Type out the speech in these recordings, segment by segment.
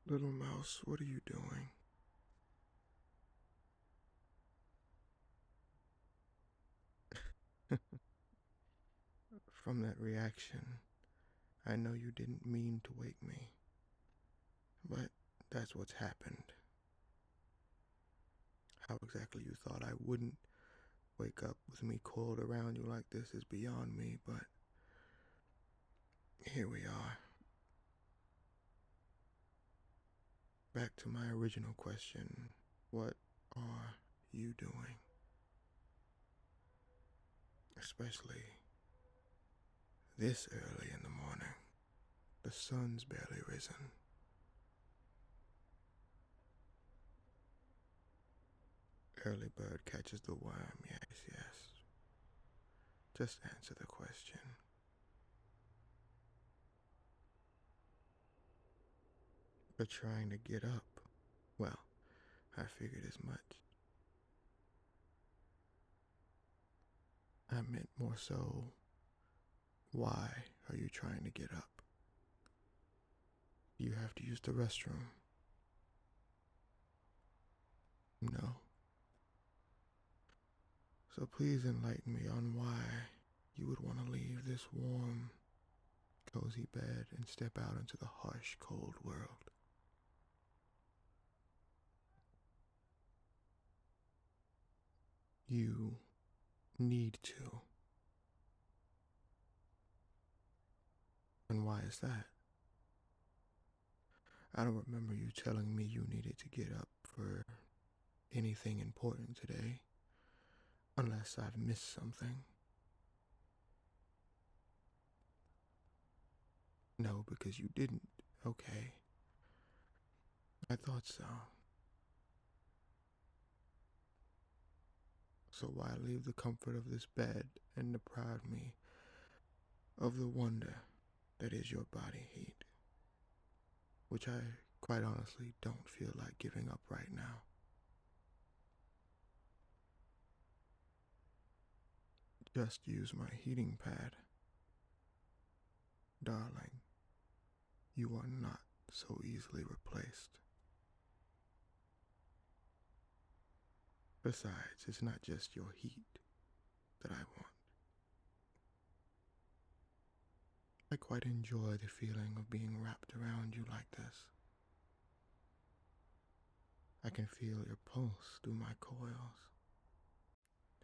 Little mouse, what are you doing? From that reaction, I know you didn't mean to wake me, but that's what's happened. How exactly you thought I wouldn't wake up with me coiled around you like this is beyond me, but here we are. Back to my original question, what are you doing? Especially this early in the morning. The sun's barely risen. Early bird catches the worm, yes, yes. Just answer the question. You're trying to get up. Well, I figured as much. I meant more so, why are you trying to get up? You have to use the restroom. No. So please enlighten me on why you would want to leave this warm, cozy bed and step out into the harsh, cold world. You need to. And why is that? I don't remember you telling me you needed to get up for anything important today, unless I've missed something. No, because you didn't. Okay. I thought so. So why leave the comfort of this bed and deprive me of the wonder that is your body heat, which I quite honestly don't feel like giving up right now. Just use my heating pad. Darling, you are not so easily replaced. Besides, it's not just your heat that I want. I quite enjoy the feeling of being wrapped around you like this. I can feel your pulse through my coils,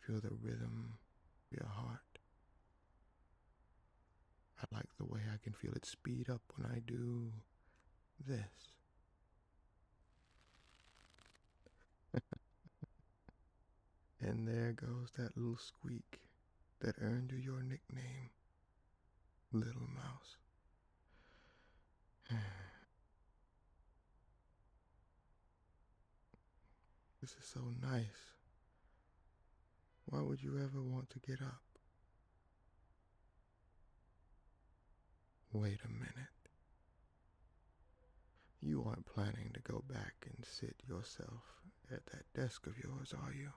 feel the rhythm of your heart. I like the way I can feel it speed up when I do this. And there goes that little squeak that earned you your nickname, Little Mouse. This is so nice. Why would you ever want to get up? Wait a minute. You aren't planning to go back and sit yourself at that desk of yours, are you?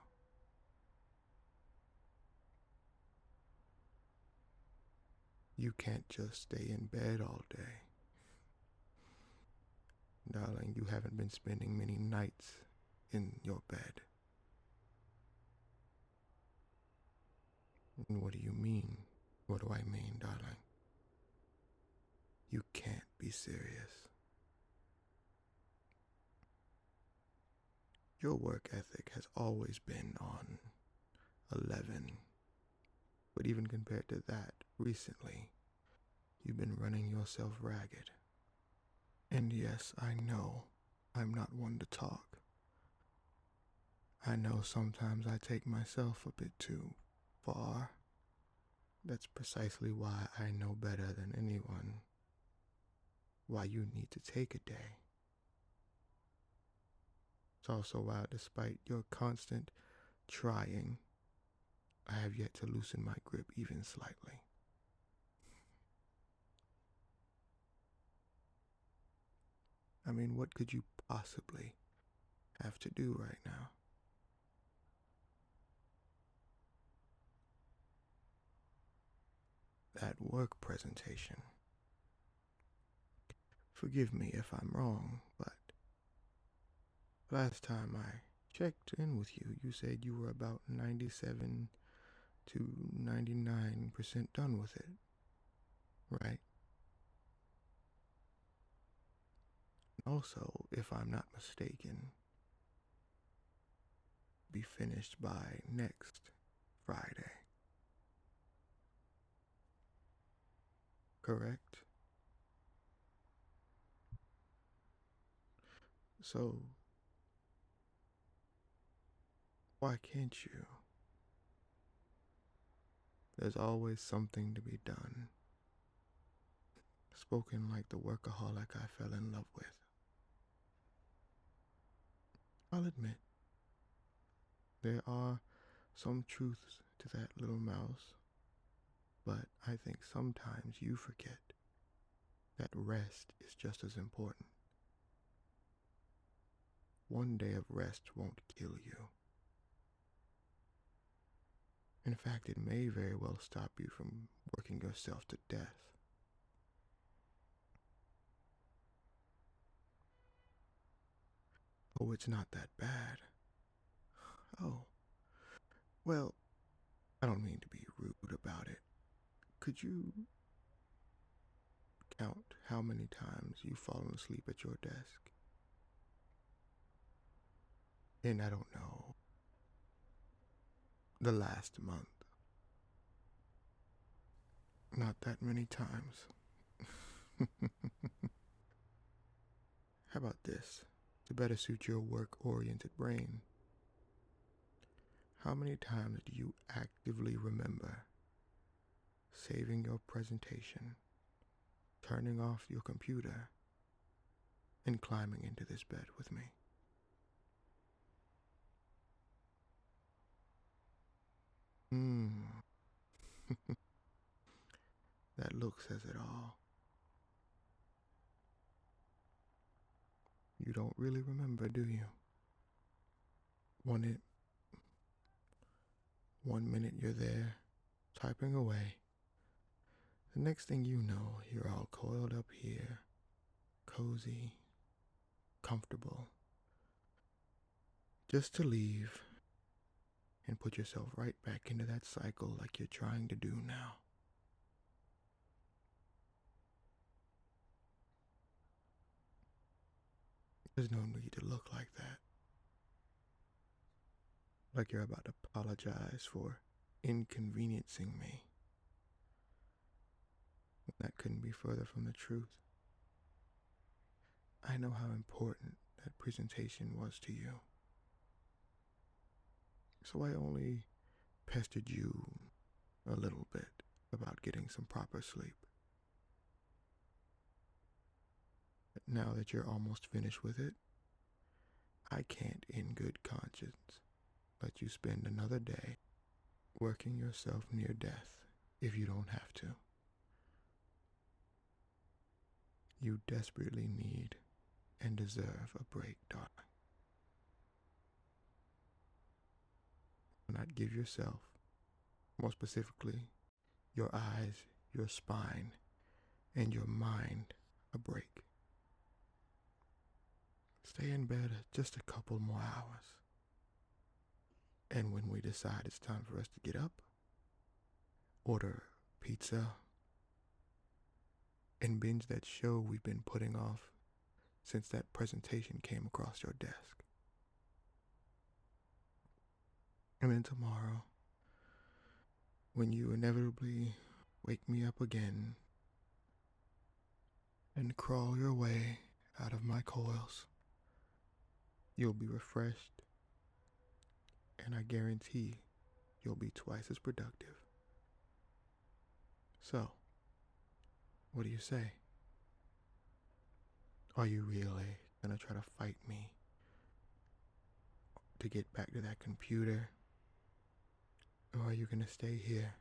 You can't just stay in bed all day. Darling, you haven't been spending many nights in your bed. And what do you mean? What do I mean, darling? You can't be serious. Your work ethic has always been on 11. But even compared to that, recently, you've been running yourself ragged. And yes, I know I'm not one to talk. I know sometimes I take myself a bit too far. That's precisely why I know better than anyone why you need to take a day. It's also why, despite your constant trying, I have yet to loosen my grip even slightly. I mean, what could you possibly have to do right now? That work presentation. Forgive me if I'm wrong, but Last time I checked in with you, you said you were about 97 to 99% done with it, right? Also, if I'm not mistaken, be finished by next Friday, correct? So, why can't you? There's always something to be done. Spoken like the workaholic I fell in love with. I'll admit, there are some truths to that little mouse, but I think sometimes you forget that rest is just as important. One day of rest won't kill you. In fact, it may very well stop you from working yourself to death. Oh, it's not that bad. Oh, well, I don't mean to be rude about it. Could you count how many times you've fallen asleep at your desk? And I don't know, the last month. Not that many times. How about this? To better suit your work oriented brain, how many times do you actively remember saving your presentation, turning off your computer, and climbing into this bed with me? Hmm, that look says it all. You don't really remember, do you? One, it, 1 minute you're there, typing away. The next thing you know, you're all coiled up here, cozy, comfortable, just to leave and put yourself right back into that cycle like you're trying to do now. There's no need to look like that, like you're about to apologize for inconveniencing me. That couldn't be further from the truth. I know how important that presentation was to you, so I only pestered you a little bit about getting some proper sleep. But now that you're almost finished with it, I can't in good conscience let you spend another day working yourself near death if you don't have to. You desperately need and deserve a break, darling. Do not give yourself, more specifically, your eyes, your spine, and your mind a break. Stay in bed just a couple more hours. And when we decide it's time for us to get up, order pizza and binge that show we've been putting off since that presentation came across your desk. And then tomorrow, when you inevitably wake me up again and crawl your way out of my coils, you'll be refreshed, and I guarantee you'll be twice as productive. So, what do you say? Are you really gonna try to fight me to get back to that computer? Or are you gonna stay here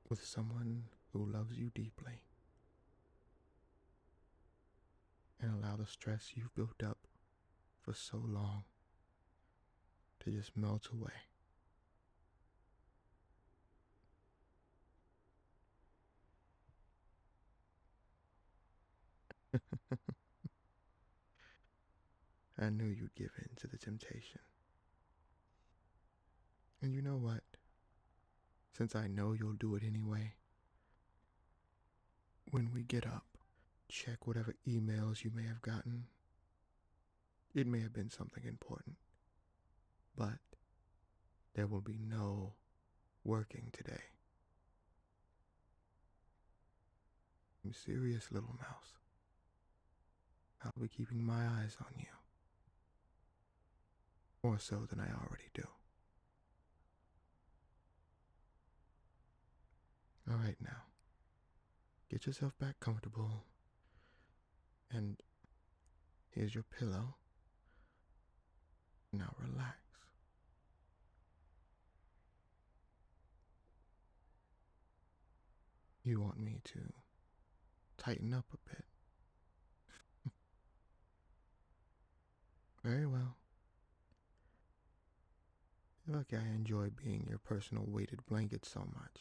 with someone who loves you deeply and allow the stress you've built up for so long to just melt away? I knew you'd give in to the temptation. And you know what? Since I know you'll do it anyway, when we get up, check whatever emails you may have gotten. It may have been something important, but there will be no working today. I'm serious, little mouse. I'll be keeping my eyes on you. More so than I already do. All right now. Get yourself back comfortable. And here's your pillow. Now relax. You want me to tighten up a bit? Very well. Look, I enjoy being your personal weighted blanket so much.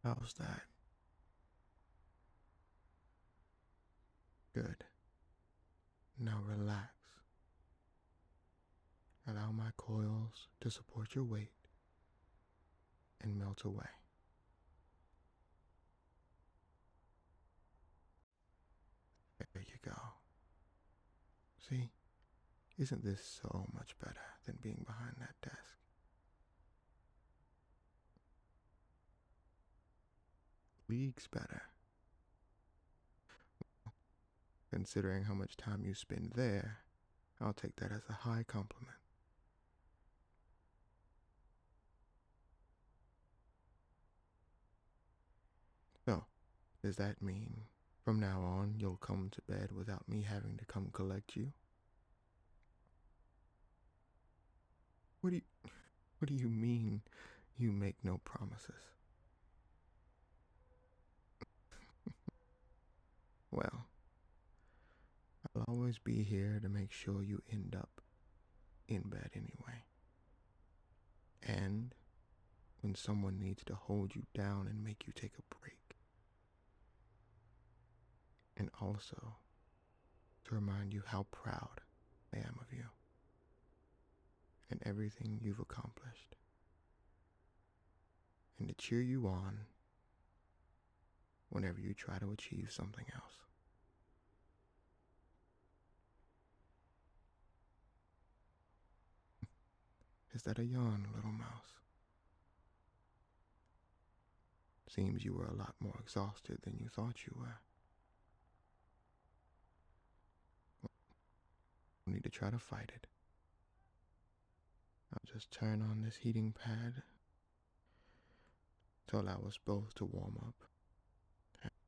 How's that? Good. Now relax. Allow my coils to support your weight and melt away. There you go. See? Isn't this so much better than being behind that desk? Leagues better. Considering how much time you spend there, I'll take that as a high compliment. So, does that mean from now on you'll come to bed without me having to come collect you? What do you, what do you mean you make no promises? Well, I'll always be here to make sure you end up in bed anyway. And when someone needs to hold you down and make you take a break. And also to remind you how proud I am of you and everything you've accomplished. And to cheer you on whenever you try to achieve something else. Is that a yawn, little mouse? Seems you were a lot more exhausted than you thought you were. No need to try to fight it. I'll just turn on this heating pad to allow us both to warm up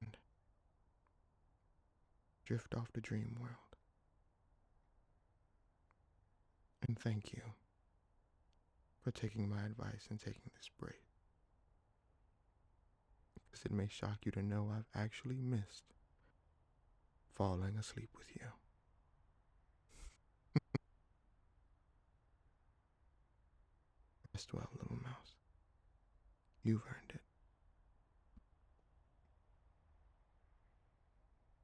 and drift off the dream world. And thank you for taking my advice and taking this break. Because it may shock you to know I've actually missed falling asleep with you. Rest well, little mouse. You've earned it.